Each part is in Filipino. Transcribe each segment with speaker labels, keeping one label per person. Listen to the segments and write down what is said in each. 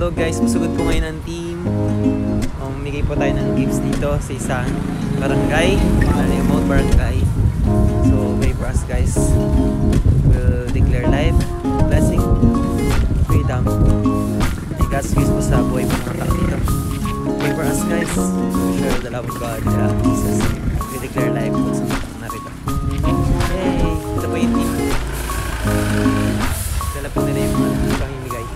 Speaker 1: Hello guys, masugod po ngayon ang team. Mamigay po tayo ng gifts dito sa isang barangay, remote barangay. So pray for us guys. We'll declare life, blessing, freedom. And God's grace po sa buhay po mga tao dito. Pray for us guys. To share the love of God, the love of Jesus. We declare life po sa mga tao narito. Yay! Ito po yung team. Dala po nila yung mga pamimigay.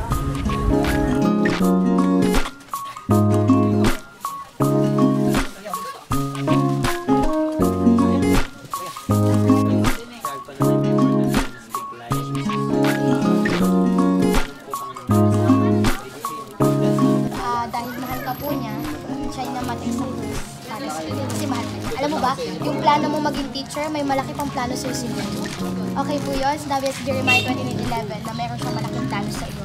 Speaker 2: Dahil mahal ka po niya, siya yung namatay sa krus para sa iyo. Kasi mahal ka niya. Alam mo ba, yung plano mo maging teacher, may malaki pang plano sa iyo si Lord. Okay po yun, sabi sa Jeremiah 29:11 na meron siyang malaking plano sa iyo.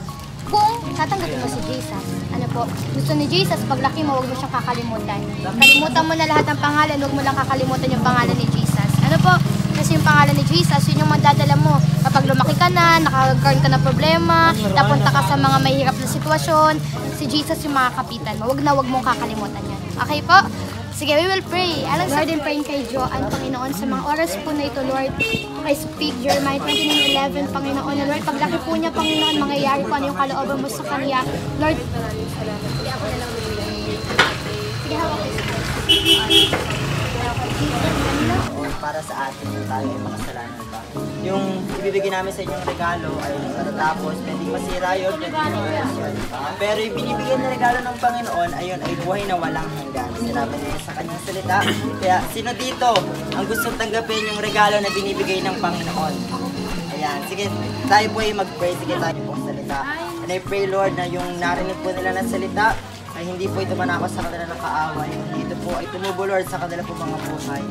Speaker 2: Kung tatanggapin mo si Jesus, ano po, gusto ni Jesus, paglaki mo, huwag mo siyang kakalimutan. Kalimutan mo na lahat ng pangalan, huwag mo lang kakalimutan yung pangalan ni Jesus. Ano po, kasi yung pangalan ni Jesus, yun yung madadala mo. Kapag lumaki ka na, nakakaroon ka ng problema, napunta ka sa mga mahirap na sitwasyon, si Jesus yung makakapitan mo. Huwag mong kakalimutan yan. Okay po? Sige, we will pray. Alam Lord, and praying kay Jo, ang Panginoon, sa mga oras po na ito, Lord, I speak Jeremiah 29:11, Panginoon, na Lord, paglaki po niya, Panginoon, mangyayari po ano yung kalooban mo sa kanya. Lord, sige ako na lang. Sige, hawak ko.
Speaker 3: Para sa atin yung tayo ay makasalanan ba. Yung ibibigay namin sa inyong regalo ay matatapos, pwedeng masira yun, pero yung binibigay na regalo ng Panginoon ayun ay buhay na walang hanggan. Sinabi niya sa kanyang salita. Kaya sino dito ang gustong tanggapin yung regalo na binibigay ng Panginoon? Ayan, sige, tayo po ay mag-pray, sige tayo po salita. And I pray Lord na yung narinig po nila ng salita ay hindi po ito manakot sa kanila ng kaaway. Ito po ay tumubo Lord sa kanila po mga buhay.